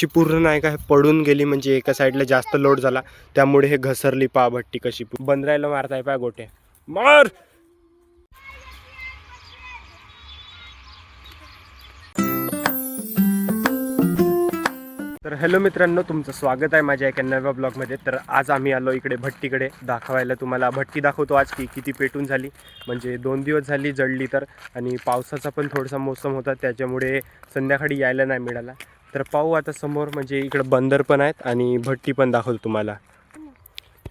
कशी पूर्ण नाही का पडून गेली, म्हणजे एका साईडला जास्त लोड झाला त्यामुळे हे घसरली. पा भट्टी कशी बंदरायला मारताय पा गोटे मार. तर हॅलो मित्रांनो, तुमचं स्वागत आहे माझ्या एका नव्या ब्लॉगमध्ये. तर आज आम्ही आलो इकडे भट्टीकडे दाखवायला. तुम्हाला भट्टी दाखवतो आज की किती पेटून झाली. म्हणजे 2 दिवस झाली जळली तर, आणि पावसाचा पण थोडासा मोसम होता त्याच्यामुळे संध्याकाळी यायला नाही मिळाला. तर पाहू आता समोर, म्हणजे इकडं बंदर पण आहेत आणि भट्टी पण दाखवतो तुम्हाला.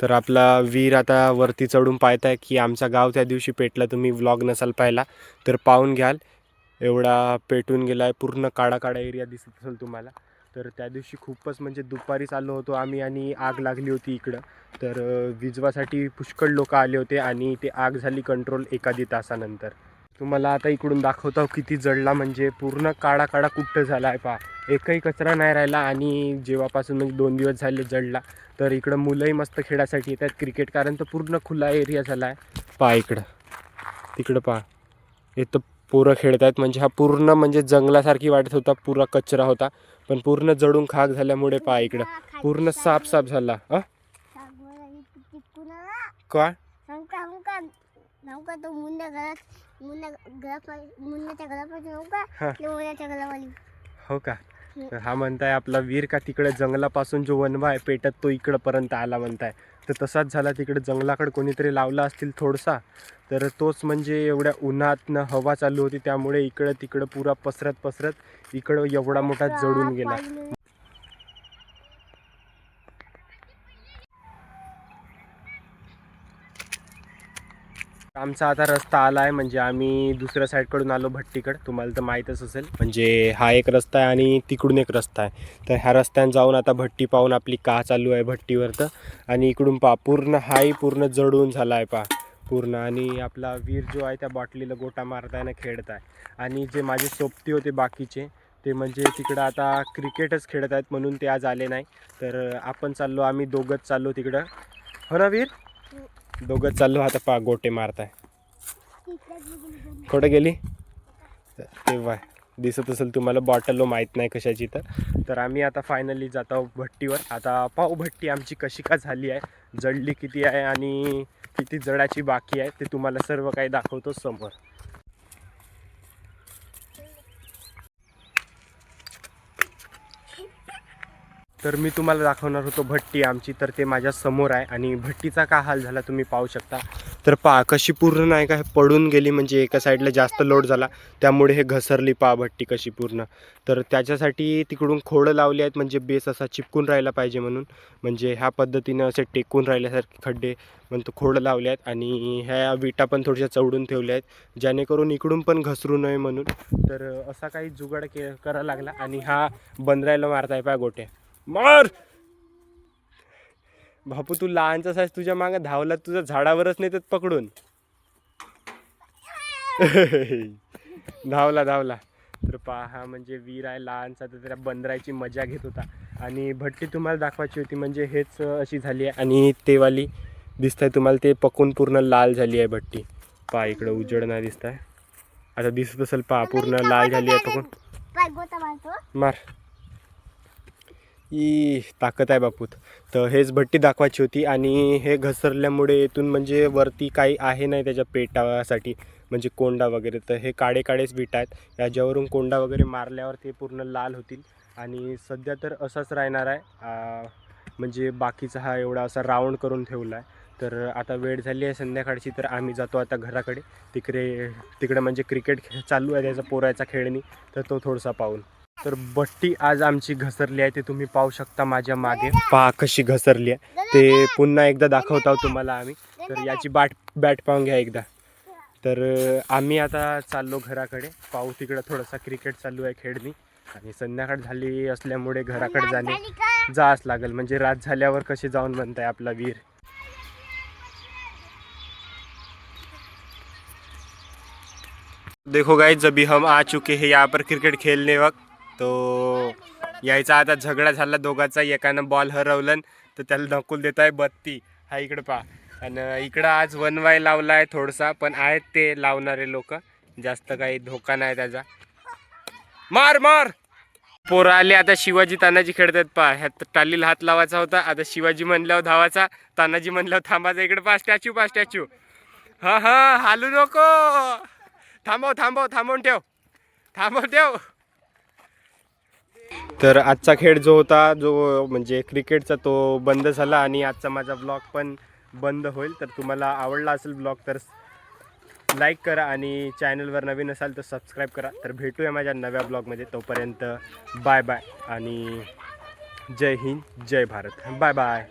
तर आपला वीर आता वरती चढून पाहताय की आमचा गाव त्या दिवशी पेटला. तुम्ही व्लॉग नसाल पाहिला तर पाहून घ्याल. एवढा पेटून गेला आहे, पूर्ण काळा काळा एरिया दिसत असेल तुम्हाला. तर त्या दिवशी खूपच, म्हणजे दुपारीच आलो होतो आम्ही आणि आग लागली होती इकडं. तर विझवासाठी पुष्कळ लोक आले होते आणि ते आग झाली कंट्रोल एखादी तासानंतर. तुम्हाला आता इकडून दाखवतो किती जळला, म्हणजे पूर्ण काळा काळा कुट्ट झाला आहे पहा. एकही कचरा नाही राहिला. आणि जेव्हापासून म्हणजे 2 दिवस झाले जळला, तर इकडं मुलंही मस्त खेळासाठी येतात क्रिकेट, कारण तर पूर्ण खुला एरिया झाला आहे पहा. तिकडं पहा, इथं पोरं खेळत आहेत. म्हणजे हा पूर्ण म्हणजे जंगलासारखी वाटत होता, पुरा कचरा होता, पण पूर्ण जळून खाक झाल्यामुळे पहा इकडं पूर्ण साफ झाला. का हो का? तर हा म्हणताय आपला वीर का तिकडे जंगलापासून जो वनवा आहे पेटत तो इकडंपर्यंत आला म्हणताय. तर तसाच झाला, तिकडे जंगलाकडे कोणीतरी लावला असतील थोडसा, तर तोच म्हणजे एवढ्या उन्हातनं हवा चालू होती त्यामुळे इकडं तिकडं पुरा पसरत इकडं एवढा मोठा जळून गेला. आमचा आता रस्ता आला आहे, म्हणजे आम्ही दुसऱ्या साईडकडून आलो भट्टीकडे. तुम्हाला तर माहीतच असेल, म्हणजे हा एक रस्ता आहे आणि तिकडून एक रस्ता आहे. तर ह्या रस्त्याने जाऊन आता भट्टी पाहून आपली का चालू आहे भट्टीवर. तर आणि इकडून पहा पूर्ण हाही पूर्ण जळून झाला आहे पहा पूर्ण. आणि आपला वीर जो आहे त्या बॉटलीला गोटा मारताय ना खेळत आहे. आणि जे माझे सोबती होते बाकीचे, ते म्हणजे तिकडं आता क्रिकेटच खेळत आहेत म्हणून ते आज आले नाही. तर आपण चाललो, आम्ही दोघंच चाललो तिकडं. हो ना वीर? दोघंच चाललो. आता पहा गोटे मारताय. कुठे गेली तेव्हा दिसत असेल तुम्हाला, बॉटल माहीत नाही कशाची. तर आम्ही आता फायनली जात आहोत भट्टीवर. आता पाहू भट्टी आमची कशी का झाली आहे, जळली किती आहे आणि किती जळाची बाकी आहे, ते तुम्हाला सर्व काही दाखवतो समोर. तर मी तुम्हाला दाखवणार होतो भट्टी आमची, तर ते माझ्या समोर आहे. आणि भट्टीचा का हाल झाला तुम्ही पाहू शकता. तर पहा कशी पूर्ण नाही का पडून गेली, म्हणजे एका साईडला जास्त लोड झाला त्यामुळे हे घसरली पहा भट्टी कशी पूर्ण. तर त्याच्यासाठी तिकडून खोडं लावली आहेत, म्हणजे बेस असा चिपकून राहिला पाहिजे म्हणून. म्हणजे ह्या पद्धतीनं असे टेकून राहिल्यासारखे खड्डे म्हणतो खोडं लावले आहेत. आणि ह्या विटा पण थोड्याशा चढून ठेवल्या आहेत जेणेकरून इकडून पण घसरू नये म्हणून. तर असा काही जुगाड करायला लागला. आणि हा बंदरायला मारताय पहा गोटे मार. बापू तू लहानचा साईज, तुझ्या मागे धावला, तुझं झाडावरच नेतात पकडून. धावला. तर पहा म्हणजे वीर आहे लहानचा, तर त्या बंदराची मजा घेत होता. आणि भट्टी तुम्हाला दाखवायची होती, म्हणजे हेच अशी झाली आहे. आणि तेवाली दिसत आहे तुम्हाला, ते पकून पूर्ण लाल झाली आहे भट्टी. पहा इकडं उजेड नाही दिसत आहे, आता दिसत असेल पहा पूर्ण लाल झाली आहे पकून. मार ई ताकद आहे बापूत. तर हेच भट्टी दाखवायची होती. आणि हे घसरल्यामुळे येथून म्हणजे वरती काही आहे नाही त्याच्या पेटासाठी, म्हणजे कोंडा वगैरे. तर हे काळेच विटा आहेत, याच्यावरून कोंडा वगैरे मारल्यावर ते पूर्ण लाल होतील. आणि सध्या तर असाच राहणार आहे, म्हणजे बाकीचा हा एवढा असा राऊंड करून ठेवला आहे. तर आता वेळ झाली आहे संध्याकाळची, तर आम्ही जातो आता घराकडे. तिकडे म्हणजे क्रिकेट चालू आहे त्याचा पोरायचा खेळणी, तर तो थोडासा पाहून. तर भट्टी आज आमची घसरली आहे, ते तुम्ही पाहू शकता माझ्या मागे. पहा कशी घसरली आहे, ते पुन्हा एकदा दाखवतो तुम्हाला आम्ही. तर याची बॅट पाहून घ्या एकदा. तर आम्ही आता चाललो घराकडे. पाहू तिकडं थोडासा क्रिकेट चालू आहे खेळणी. आणि संध्याकाळ झाली असल्यामुळे घराकडे जाच लागेल, म्हणजे रात झाल्यावर कसे जाऊन म्हणताय आपला वीर. देखो गाइस, अभी हम आ चुके हैं यहाँ पर क्रिकेट खेलने वक्त. तो यायचा आता झगडा झाला दोघांचा, एकानं बॉल हरवलं तर त्याला ढकलून देत आहे बत्ती. हा इकडे पहा. आणि इकडं आज वनवाय लावला आहे थोडासा, पण आहेत ते लावणारे लोक, जास्त काही धोका नाही त्याचा. मार पोरं आले आता शिवाजी तानाजी खेळतात पा ह्यात टालीला हात लावायचा होता आता शिवाजी म्हणल्यावर धावाचा तानाजी म्हणल्यावर थांबायचा इकडे पा स्टॅच्यू हा हा हालू नको थांबवून ठेव तर आजचा खेळ जो होता जो म्हणजे क्रिकेटचा तो बंद झाला आणि आजचा माझा ब्लॉग पण बंद होईल. तर तुम्हाला आवडला असेल ब्लॉग तर लाईक करा आणि चॅनलवर नवीन असाल तर सबस्क्राईब करा. तर भेटूया माझ्या नव्या ब्लॉगमध्ये. तोपर्यंत बाय बाय आणि जय हिंद जय भारत. Bye bye.